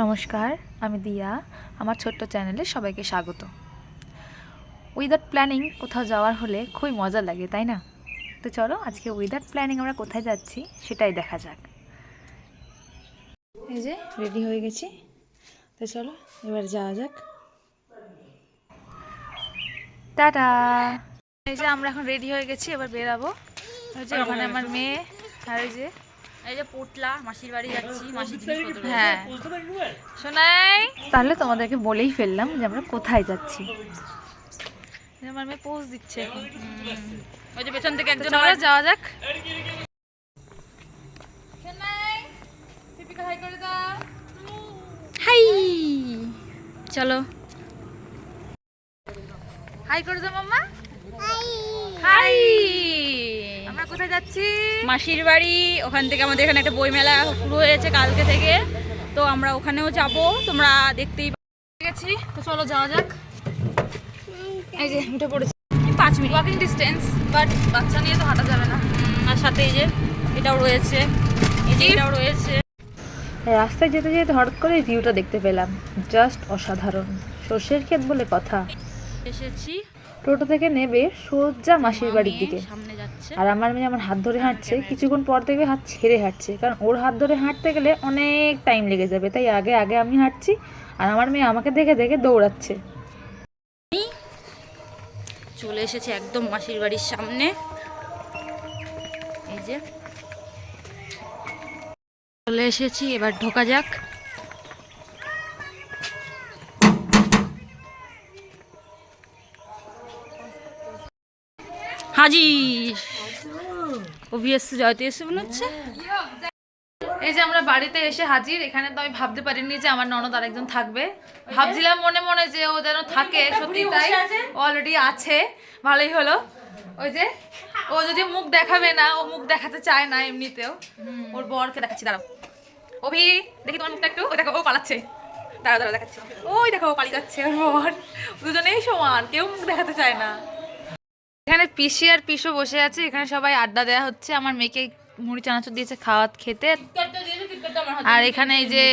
নমস্কার, আমি দিয়া। আমার ছোট্ট চ্যানেলে সবাইকে স্বাগত। উইদাউট প্ল্যানিং কোথাও যাওয়ার হলে খুবই মজা লাগে, তাই না? তো চলো আজকে উইদাউট প্ল্যানিং আমরা কোথায় যাচ্ছি সেটাই দেখা যাক। এই যে রেডি হয়ে গেছি, তো চলো এবার যাওয়া যাক। টাটা। এই যে আমরা এখন রেডি হয়ে গেছি, এবার বেরাবো। ওই যে ওখানে আমার মেয়ে, আর এই যে পোটলা মাসির বাড়ি যাচ্ছি, মাসির জিনিসপত্র। হ্যাঁ শোনাই, তাহলে তোমাদেরকে বলেই ফেললাম যে আমরা কোথায় যাচ্ছি। আমার মেয়ে পোজ দিচ্ছে এখন। ওই যে পেছন থেকে একজন, যাওয়া যাক। হাই, চলো হাই করে দাও মাম্মা। হাই। আমরা কোথায় যাচ্ছি? মাসির বাড়ি। ওখান থেকে আমাদের এখানে একটা বই মেলা শুরু হয়েছে কালকে থেকে, তো আমরা ওখানেও যাব, তোমরা দেখতেই গেছি। তো চলো যাওয়া যাক। এই যে উঠে পড়েছি, 5 মিনিট ওয়াকিং ডিস্টেন্স, বাট বাচ্চা নিয়ে তো হাঁটা যাবে না। আর সাথে এই যে এটাও রয়েছে, এটাও রয়েছে। রাস্তায় যেতে যেতে হঠাৎ করে ভিউটা দেখতে পেলাম, জাস্ট অসাধারণ। সর্ষের ক্ষেত বলে কথা। এসেছি টোটো থেকে নেবে সোজা মাসির বাড়ির দিকে। সামনে যাচ্ছে, আর আমার মেয়ে আমার হাত ধরে হাঁটছে, কিছুক্ষণ পর দেখবে হাত ছেড়ে হাঁটছে, কারণ ওর হাত ধরে হাঁটতে গেলে অনেক টাইম লেগে যাবে। তাই আগে আগে আমি হাঁটছি, আর আমার মেয়ে আমাকে দেখে দেখে দৌড়াচ্ছে। চলে এসেছি একদম মাসির বাড়ির সামনে। এই যে চলে এসেছি, এবার ঢোকা যাক। হাজির অভিএসসি জয়তে এসে মনে হচ্ছে। এই যে আমরা বাড়িতে এসে হাজির। এখানে তো আমি ভাবতে পারিনি যে আমার ননদ আরেকজন থাকবে। ভাবছিলাম মনে মনে যে ও যেন থাকে, সত্যি তাই অলরেডি আছে। ভালোই হলো। ওই যে ও যদি মুখ দেখাবে না, ও মুখ দেখাতে চায় না এমনিতেও। ওর বরকে দেখাচ্ছি, দাঁড়াও অভি, দেখি তোমার মুখটা একটু। ওই দেখো ও পালাচ্ছে, দাঁড়া দাঁড়া দেখাচ্ছি। ওই দেখো ও পালিয়ে যাচ্ছে ওর বর। দুজনেই সমান, কেউ মুখ দেখাতে চায় না। এখানে পিসি আর পিসো বসে আছে, এখানে সবাই আড্ডা দেওয়া হচ্ছে। আমার মেয়েকে মুড়ি চানাচুর দিয়েছে খাওয়াত খেতে। আর এখানে এই যে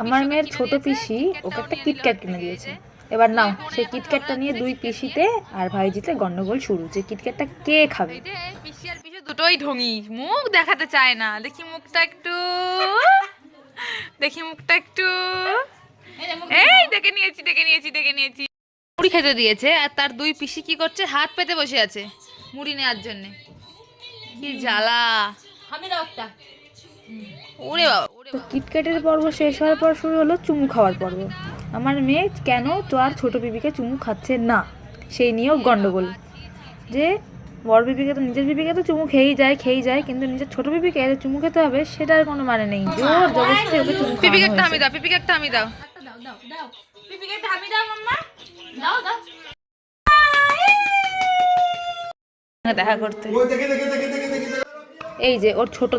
আমার মেয়ের ছোট পিসি ওকে একটা কিটক্যাট কিনে দিয়েছে। এবার নাও সেই কিটক্যাটটা নিয়ে দুই পিসিতে আর ভাইজিতে গন্ডগোল শুরু, যে কিটক্যাটটা কে খাবে। পিসি আর পিসো দুটোই ঢঙি, মুখ দেখাতে চায় না। দেখি মুখটা একটু, দেখি মুখটা একটু। এই দেখে নিয়েছি, দেখে নিয়েছি, দেখে নিয়েছি। মুড়ি খেতে দিয়েছে, আর তার দুই পিসি কি করছে, হাত পেতে বসে আছে মুড়ি নেওয়ার জন্য। কি জ্বালা। ওরে বাবা। তো কিটক্যাটের পর্ব শেষ হওয়ার পর শুরু হলো চুমু খাওয়ার পর্ব। আমার মেয়ে কেন তো আর ছোট বিবিকে চুমু খাচ্ছে না, সেই নিয়েও গন্ডগোল। যে বড় বিবিকে তো, নিজের বিবিকে তো চুমু খেয়েই যায়, কিন্তু নিজের ছোট বিবিকে চুমু খেতে হবে সেটার কোনো মানে নেই। জোর জবরদস্তি ওকে চুমু খাওয়ানো হয়েছে। পিপিকে একটা আমি দাও, পিপিকে একটা আমি দাও। দেখা করতে এই যে ওর ছোট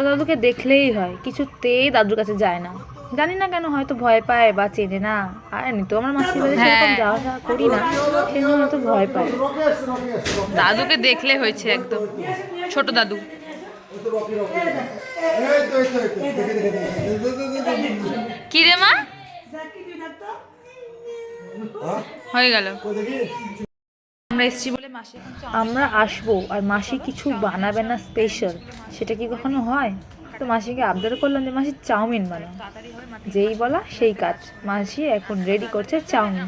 দাদুকে দেখলেই হয়, কিছুতেই দাদুর কাছে যায় না। জানি না কেন, হয়তো ভয় পায় বা চেনে না। আর এমনি তো আমার মাসির বাড়ি সেরকম যাওয়া করি না, সেই জন্য হয়তো ভয় পায়। দাদুকে দেখলে হয়েছে একদম, ছোট দাদু। কি রে মা, হয়ে গেল। আমরা এসছি বলে মাসি, আমরা আসবো আর মাসি কিছু বানাবে না স্পেশাল, সেটা কি কখনো হয়? তো মাসিকে আবদার করলাম যে মাসি চাউমিন বানাও। যেই বলা সেই কাজ, মাসি এখন রেডি করছে চাউমিন।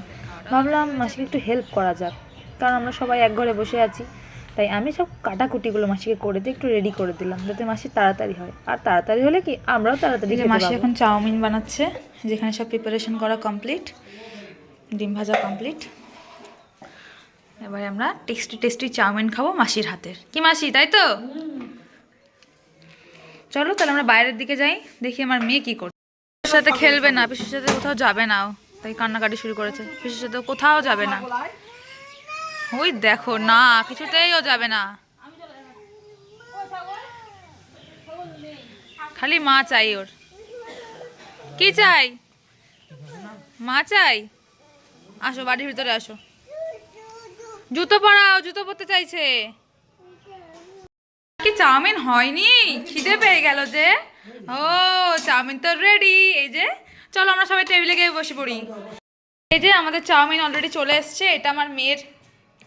ভাবলাম মাসিকে একটু হেল্প করা যাক, কারণ আমরা সবাই এক ঘরে বসে আছি। তাই আমি সব কাটাকুটিগুলো মাসিকে করে দিয়ে একটু রেডি করে দিলাম, যাতে মাসি তাড়াতাড়ি হয়। আর তাড়াতাড়ি হলে কি আমরাও তাড়াতাড়ি খেতে পারবো। মাসি এখন চাউমিন বানাচ্ছে, যেখানে সব প্রিপারেশন করা কমপ্লিট, ডিম ভাজা কমপ্লিট। এবারে আমরা টেস্টি টেস্টি চাউমিন খাবো মাসির হাতের। কি মাসি, তাই তো? চলো তাহলে আমরা বাইরের দিকে যাই, দেখি আমার মেয়ে কি করছে। পিসির সাথে খেলবে না, পিসির সাথে কোথাও যাবে না, তাই কান্নাকাটি শুরু করেছে। পিসির সাথে কোথাও যাবে না। ওই দেখো না, কিছুতেই ও যাবে না, খালি মা চাই ওর। কি চাই? মা চাই। আসো বাড়ির ভিতরে আসো, জুতো পরাও, জুতো পরতে চাইছে। কি চাউমিন হয়নি? খিদে পেয়ে গেল যে। ও চাউমিন তো রেডি। এই যে চলো আমরা সবাই টেবিলে গিয়ে বসে পড়ি। এই যে আমাদের চাউমিন অলরেডি চলে এসছে। এটা আমার মেয়ের,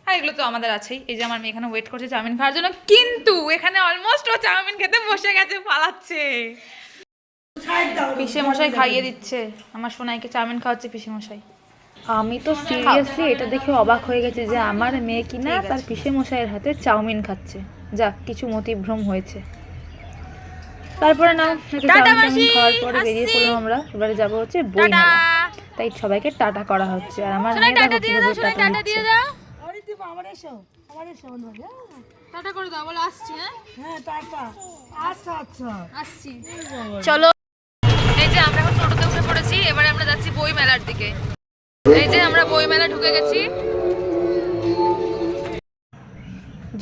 আর এগুলো তো আমাদের আছেই। এই যে আমার মেয়ে এখানে ওয়েট করছে চাউমিন খাওয়ার জন্য, কিন্তু এখানে অলমোস্ট ও চাউমিন খেতে বসে গেছে, পালাচ্ছে। পিসে মশাই খাইয়ে দিচ্ছে আমার সোনাইকে, চাউমিন খাওয়াচ্ছে পিসে মশাই। আমি তো সিরিয়াসলি এটা দেখে অবাক হয়ে গেছি যে আমার মেয়ে কিনা তার পিসে মশাইয়ের হাতে চাউমিন খাচ্ছে। যাক, কিছু মতিভ্রম হয়েছে। তারপরে না চাউমিন খাওয়ার পরে বেরিয়ে পড়লাম আমরা। এবারে যাবো হচ্ছে বই মেলা, তাই সবাইকে টাটা করা হচ্ছে। আর আমার মেয়ে দেখো কিভাবে টাটা দিচ্ছে। টাটা করে দাও, বলে আসছি। হ্যাঁ টাটা। আচ্ছা আচ্ছা আসছি। চলো। এই যে আমরা এখন টোটোতে উঠে পড়েছি, এবারে আমরা যাচ্ছি বই মেলার দিকে। এই যে আমরা বই মেলা ঢুকে গেছি।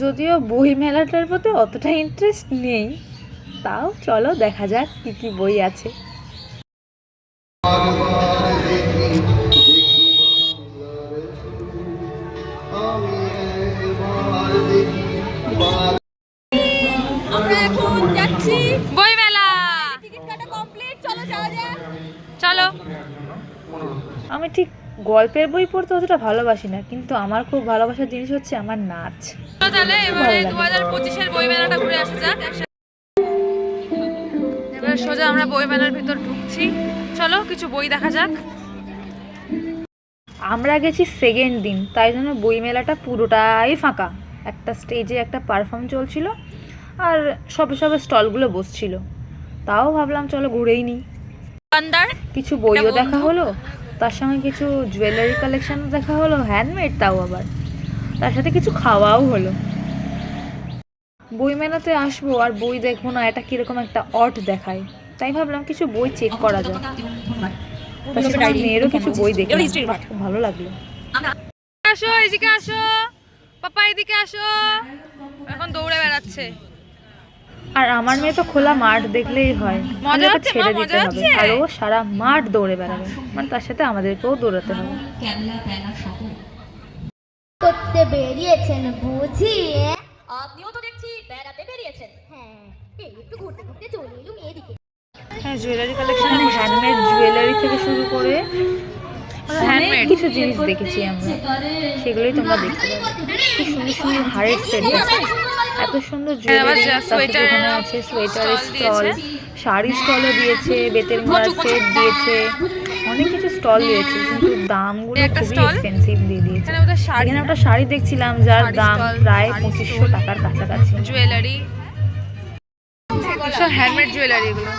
যদিও বই মেলাটার প্রতি অতটা ইন্টারেস্ট নেই, তাও চলো দেখা যাক কি কি বই আছে। আমরা এখন যাচ্ছি বই মেলা, টিকিট কাটা কমপ্লিট, চলো যাওয়া যাক। চলো। আমি ঠিক গল্পের বই পড়তে অতটা ভালোবাসি না, কিন্তু আমার খুব ভালোবাসার জিনিস হচ্ছে আমার নাচ। তাহলে এবারে 2025-এর বই মেলাটা ঘুরে আসা যাক একসাথে। এবার সোজা আমরা বই মেলার ভিতর ঢুকছি। চলো কিছু বই দেখা যাক। আমরা গেছি সেকেন্ড দিন, তাই জন্য বই মেলাটা পুরোটাই ফাঁকা। একটা স্টেজে একটা পারফর্ম চলছিল আর সবে সবে স্টলগুলো বসছিল। তাও ভাবলাম চলো ঘুরেই নিই। দোকানদার কিছু বইও দেখা হলো, তার সঙ্গে কিছু জুয়েলারি কালেকশনও দেখা হলো, হ্যান্ডমেড তাও আবার। তার সাথে কিছু খাওয়াও হলো। বই মেলাতে আসবো আর বই দেখবো না, এটা কিরকম একটা অড দেখায়। তাই ভাবলাম কিছু বই চেক করা যায়। তার সাথে আমার মেয়েরও কিছু বই দেখলাম, খুব ভালো লাগলো। আসো এদিকে আসো, পাপা এদিকে আসো। এখন দৌড়ে বেড়াচ্ছে। আর আমার মেয়ে তো খোলা মাঠ দেখলেই হয়, মজা ওকে হচ্ছে, ছেড়ে মা, দিতে মজা হবে। হচ্ছে? আর ও সারা মাঠ দৌড়ে বেড়াবে, মানে তার সাথে আমাদেরকেও দৌড়াতে হবে। করতে বেরিয়েছেন বুঝি? আপনিও তো দেখছি বেড়াতে বেরিয়েছেন। হ্যাঁ, এই একটু ঘুরতে ঘুরতে চলে এলুম এদিকে। হ্যাঁ জুয়েলারি কালেকশন, মানে হ্যান্ডমেড জুয়েলারি থেকে শুরু করে হ্যান্ডমেড কিছু জিনিস দেখেছি আমরা, সেগুলোই তোমরা দেখতে পাবে। খুব সুন্দর সুন্দর হারের সেট আছে, এত সুন্দর জুয়েলারি। সোয়েটার আছে সোয়েটারের স্টল স্টল, শাড়ি স্টলও দিয়েছে, বেতের মোড়ার সেট দিয়েছে, অনেক কিছু স্টল দিয়েছে, কিন্তু দামগুলো একটা খুবই stall? এক্সপেন্সিভ দিয়ে দিয়েছে। এখানে বোধহয় শাড়ি, এখানে একটা শাড়ি দেখছিলাম যার শাড়ি দাম stall, প্রায় শাড়ি 2500 stall, টাকার কাছাকাছি। জুয়েলারি, সব হ্যান্ডমেড জুয়েলারি এগুলো।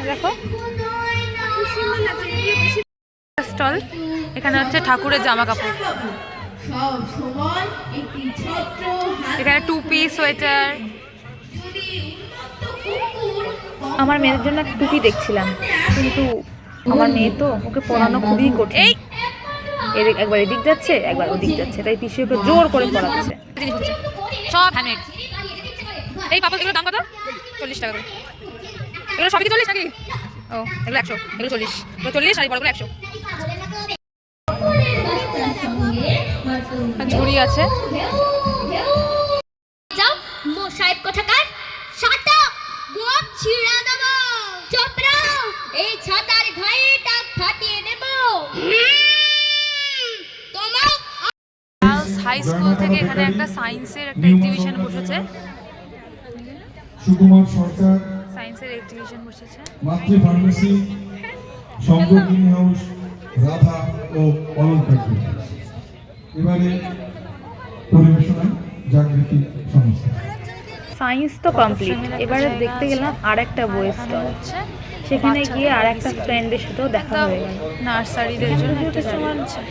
দেখো স্টল, এখানে হচ্ছে ঠাকুরের জামা কাপড়। এখানে টুপি, সোয়েটার। আমার মেয়ের জন্য একটা টুপি দেখছিলাম, কিন্তু আমার মেয়ে তো, ওকে পড়ানো খুবই কঠিন। একবার এদিক যাচ্ছে একবার ওদিক যাচ্ছে, তাই পিসি ওকে জোর করে পড়াচ্ছে। সব হ্যান্ডমেড। এই পাপা এগুলোর দাম কত? 40 টাকা করে। এগুলো সবই কি 40 নাকি? ও এগুলো 100, এগুলো 40, এগুলো 40 আর এই বড়গুলো 100। ঝুড়ি আছে। যাও মোসাইব কোথাকার, শাটা গোপ ছিড়া দেব। চুপ রাও, এই ছাতার ঘাইটা ফাটিয়ে দেব। তোমার গার্লস হাই স্কুল থেকে এখানে একটা সায়েন্সের একটা এক্সিবিশন বসেছে। সুকুমার সরকার, সায়েন্সের এক্সিবিশন বসেছে। মাতৃ ফার্মেসি, সংঘ গ্রিন হাউস, রাধা ও অলঙ্কার। এবারে পরিবেশনায় জাগৃতি সংস্থা। সায়েন্স তো কমপ্লিট, এবারে দেখতে গেলাম আর একটা বইয়ের স্টল। সেখানে গিয়ে আর একটা ফ্রেন্ডের সাথেও দেখা হয়ে গেল। নার্সারিদের জন্য একটা স্টল আছে।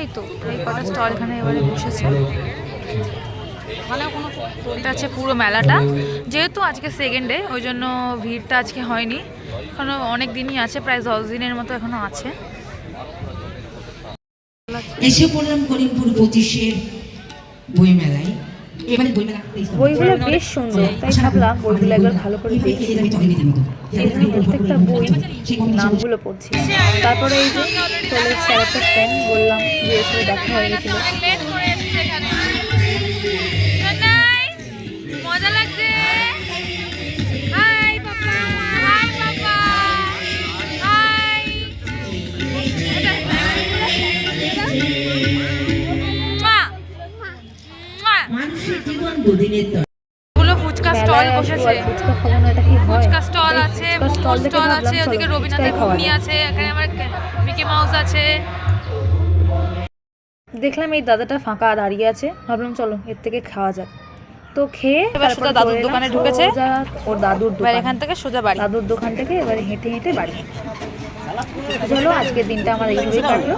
এই তো এই কটা স্টল এখানে এবারে বসেছে। এটা হচ্ছে পুরো মেলাটা। যেহেতু আজকে সেকেন্ড ডে, ওই জন্য ভিড়টা আজকে হয়নি। এখনো অনেক দিনই আছে, প্রায় 10 দিনের মতো এখনো আছে। এসে পড়লাম করিমপুর 25-এর বই মেলায়। এবারে বই মেলা বইগুলো বেশ সুন্দর, তাই ভাবলাম বইগুলো একবার ভালো করে দেখি। এই জন্য প্রত্যেকটা বই নামগুলো পড়ছি। তারপরে এই যে চলে এসছে আর একটা ফ্রেন্ড, বললাম যে এসে দেখা হয়ে গেছিলো। লেট করে এসেছে এখানে। চেন্নাই মানুষের জীবন দুদিনের তর গুলো ফুচকা স্টল মেলায় আসবো বসেছে, আর ফুচকা খাবো না, এটা কি হয়? ফুচকা স্টল এই আছে, ফুচকা মোমো দেখে স্টল ভাবলাম, আছে, চলো ওদিকে রবীন্দ্রনাথের ফুচকাই খাওয়া ঘুগনি যাক। আছে, এখানে আমার মিকি মাউস আছে। দেখলাম এই দাদাটা ফাঁকা দাঁড়িয়ে আছে, ভাবলাম চলো এর থেকে খাওয়া যাক। তো খেয়ে এবার সোজা দাদুর চলে এলাম দোকানে ঢুকেছে। সোজা ওর দাদুর এবার দোকান, এখান থেকে সোজা বাড়ি। দাদুর দোকান থেকে এবারে হেঁটে হেঁটে বাড়ি। চলো আজকের দিনটা আমার এইভাবেই কাটলো।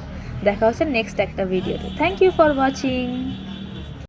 দেখা হচ্ছে নেক্সট একটা ভিডিওতে। Thank you for watching.